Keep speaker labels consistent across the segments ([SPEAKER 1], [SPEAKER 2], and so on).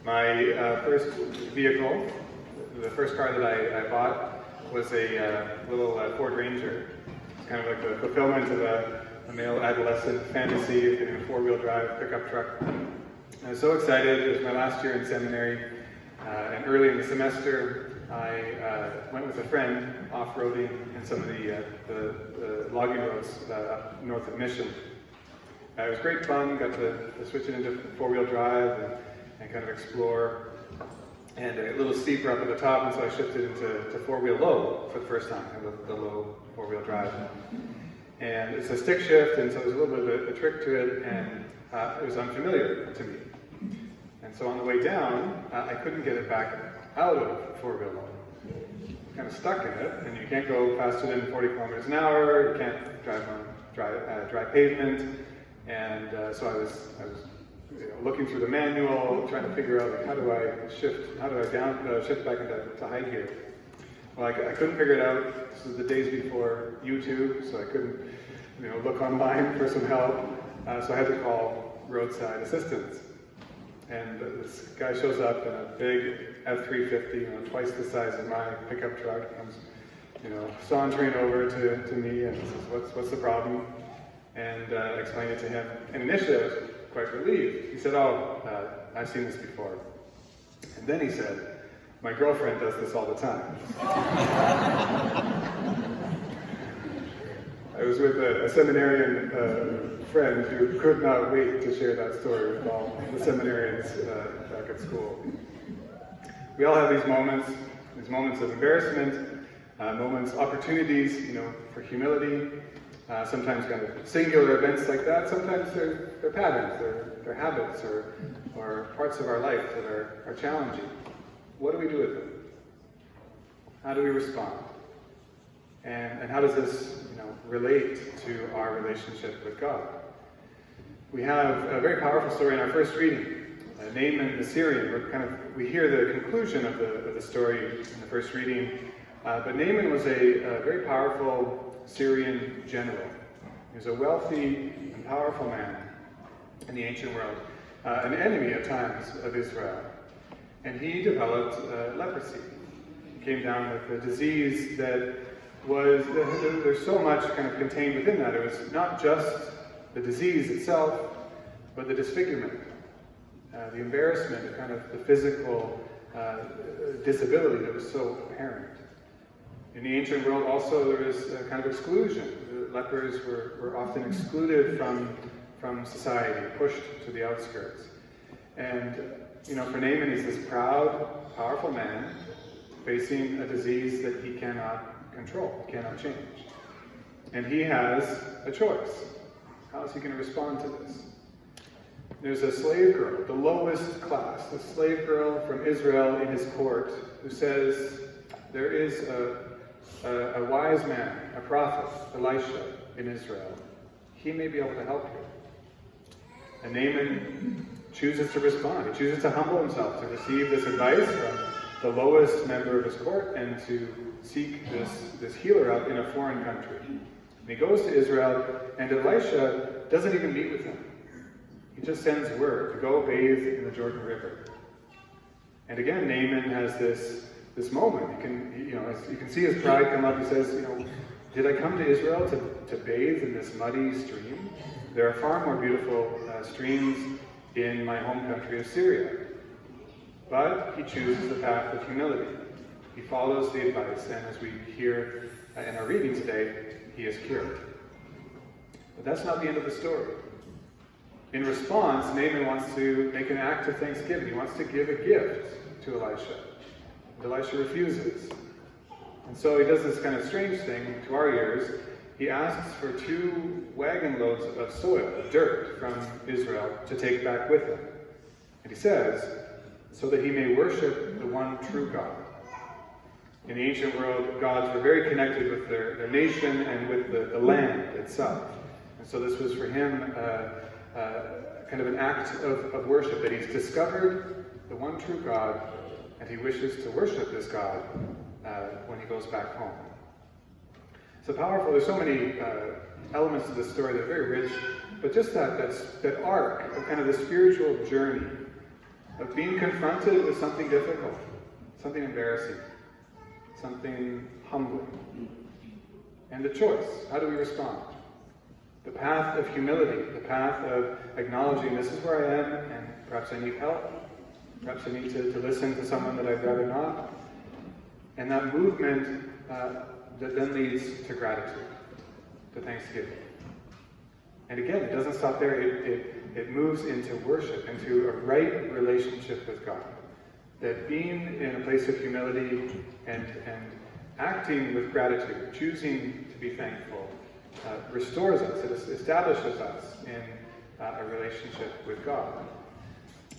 [SPEAKER 1] My first vehicle, the first car that I bought, was a little Ford Ranger. It's kind of like the fulfillment of a male adolescent fantasy of getting a four-wheel drive pickup truck. I was so excited. It was my last year in seminary, and early in the semester, I went with a friend off-roading in some of the logging roads up north of Mission. It was great fun. Got to switch it into four-wheel drive and kind of explore. And a little steeper up at the top, and so I shifted into four-wheel low for the first time, the low four-wheel drive. And it's a stick shift, and so there's a little bit of a trick to it, and it was unfamiliar to me. And so on the way down, I couldn't get it back out of four-wheel low. Kind of stuck in it, and you can't go faster than 40 kilometers an hour. You can't drive on dry pavement, and so I was looking through the manual, trying to figure out how do I shift back into high gear. Well, I couldn't figure it out. This was the days before YouTube, so I couldn't look online for some help. So I had to call roadside assistance. And this guy shows up in a big F-350, twice the size of my pickup truck, comes, sauntering over to me and says, what's the problem? And I explained it to him. And initially I was quite relieved. He said, I've seen this before. And then he said, my girlfriend does this all the time. I was with a seminarian friend who could not wait to share that story with all the seminarians back at school. We all have these moments of embarrassment, opportunities, for humility. Sometimes kind of singular events like that. Sometimes they're patterns, they're habits, or parts of our life that are challenging. What do we do with them? How do we respond? And how does this, relate to our relationship with God? We have a very powerful story in our first reading. Naaman the Syrian. We hear the conclusion of the story in the first reading. But Naaman was a very powerful Syrian general. He was a wealthy and powerful man in the ancient world, an enemy at times of Israel. And he developed leprosy. He came down with a disease that there's so much kind of contained within that. It was not just the disease itself, but the disfigurement, the embarrassment, kind of the physical disability that was so apparent. In the ancient world also there was a kind of exclusion. The lepers were often excluded from society, pushed to the outskirts. And for Naaman, he's this proud, powerful man facing a disease that he cannot control, cannot change. And he has a choice. How is he going to respond to this? There's a slave girl, the lowest class, the slave girl from Israel in his court, who says, there is a wise man, a prophet, Elisha, in Israel. He may be able to help you. And Naaman chooses to respond. He chooses to humble himself, to receive this advice from the lowest member of his court, and to seek this healer up in a foreign country. And he goes to Israel, and Elisha doesn't even meet with him. He just sends word to go bathe in the Jordan River. And again, Naaman has this moment. You can see his pride come up. He says, did I come to Israel to bathe in this muddy stream? There are far more beautiful streams in my home country of Syria. But he chooses the path of humility. He follows the advice, and as we hear in our reading today, he is cured. But that's not the end of the story. In response, Naaman wants to make an act of thanksgiving. He wants to give a gift to Elisha. And Elisha refuses. And so he does this kind of strange thing to our ears. He asks for 2 wagon loads of soil, of dirt, from Israel to take back with him. And he says, so that he may worship the one true God. In the ancient world, gods were very connected with their nation and with the land itself. And so this was for him kind of an act of worship, that he's discovered the one true God, and he wishes to worship this God when he goes back home. So powerful. There's so many elements to this story that are very rich, but just that arc of kind of the spiritual journey of being confronted with something difficult, something embarrassing, something humbling. And the choice, how do we respond? The path of humility, the path of acknowledging this is where I am and perhaps I need help, perhaps I need to listen to someone that I'd rather not. And that movement that then leads to gratitude, to thanksgiving. And again, it doesn't stop there. It moves into worship, into a right relationship with God. That being in a place of humility and acting with gratitude, choosing to be thankful, restores us. It establishes us in a relationship with God.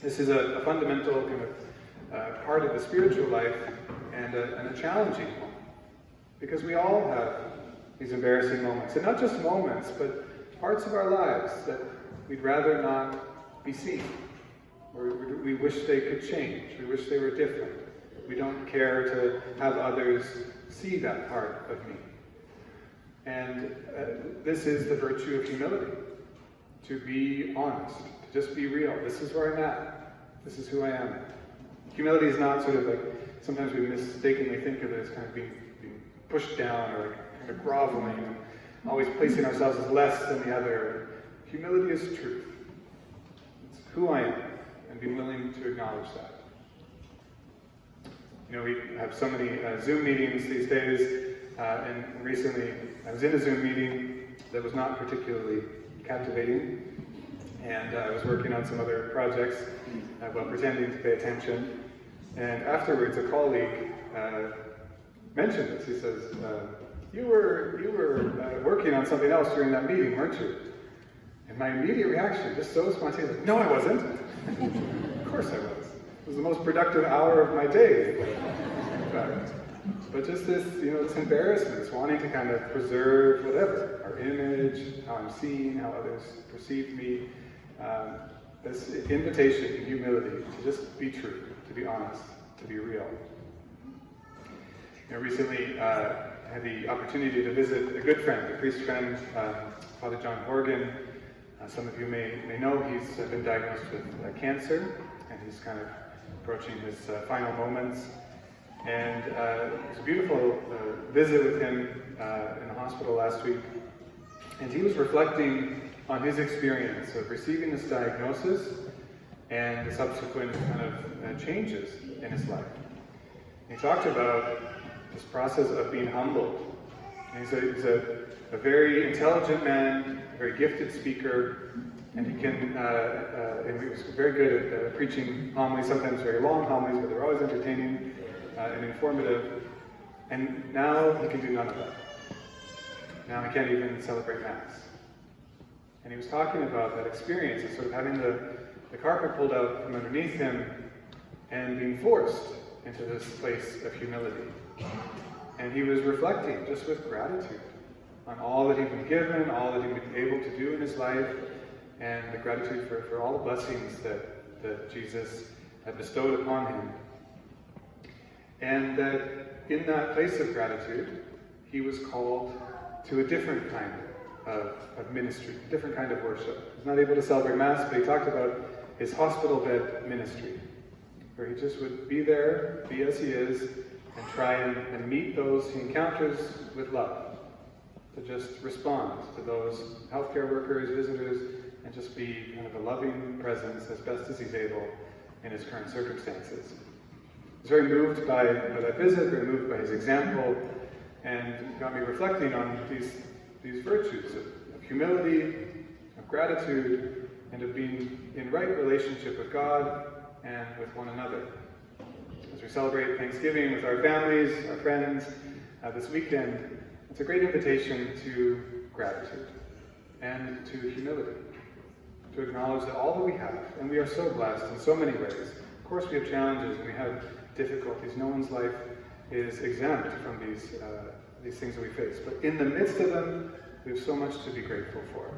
[SPEAKER 1] This is a fundamental kind of part of the spiritual life and a challenging one. Because we all have these embarrassing moments. And not just moments, but parts of our lives that we'd rather not be seen. Or we wish they could change. We wish they were different. We don't care to have others see that part of me. And this is the virtue of humility. To be honest. To just be real. This is where I'm at. This is who I am. Humility is not sort of like, sometimes we mistakenly think of it as kind of being pushed down or like kind of groveling and always placing ourselves as less than the other. Humility is truth. It's who I am and being willing to acknowledge that. You know, we have so many Zoom meetings these days, and recently I was in a Zoom meeting that was not particularly captivating, and I was working on some other projects while pretending to pay attention, and afterwards a colleague mentioned this. He says, you were working on something else during that meeting, weren't you? And my immediate reaction, just so spontaneous, like, no, I wasn't. Of course I was. It was the most productive hour of my day. But just this, this embarrassment, this wanting to kind of preserve whatever, our image, how I'm seen, how others perceive me, this invitation in humility to just be true, to be honest, to be real. Recently, I had the opportunity to visit a good friend, a priest friend, Father John Horgan. Some of you may know he's been diagnosed with cancer, and he's kind of approaching his final moments. And it was a beautiful visit with him in the hospital last week. And he was reflecting on his experience of receiving this diagnosis and the subsequent kind of changes in his life. And he talked about this process of being humbled. And he's a very intelligent man, a very gifted speaker, and he was very good at preaching homilies, sometimes very long homilies, but they're always entertaining and informative. And now he can do none of that. Now he can't even celebrate Mass. And he was talking about that experience of sort of having the carpet pulled out from underneath him and being forced into this place of humility. And he was reflecting just with gratitude on all that he'd been given, all that he'd been able to do in his life, and the gratitude for all the blessings that Jesus had bestowed upon him. And that in that place of gratitude, he was called to a different kind of ministry, a different kind of worship. He's not able to celebrate Mass, but he talked about his hospital bed ministry, where he just would be there, be as he is, and try and meet those he encounters with love. To just respond to those healthcare workers, visitors, and just be kind of a loving presence as best as he's able in his current circumstances. I was very moved by that visit, very moved by his example, and got me reflecting on these virtues of humility, of gratitude, and of being in right relationship with God and with one another. As we celebrate Thanksgiving with our families, our friends, this weekend, it's a great invitation to gratitude and to humility, to acknowledge that all that we have, and we are so blessed in so many ways. Of course we have challenges and we have difficulties. No one's life is exempt from these things that we face. But in the midst of them, we have so much to be grateful for.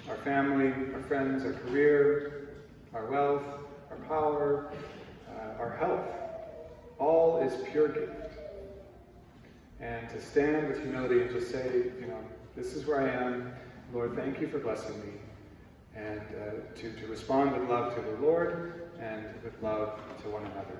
[SPEAKER 1] Our family, our friends, our career, our wealth, our power, our health, all is pure gift. And to stand with humility and just say, this is where I am. Lord, thank you for blessing me. And to respond with love to the Lord and with love to one another.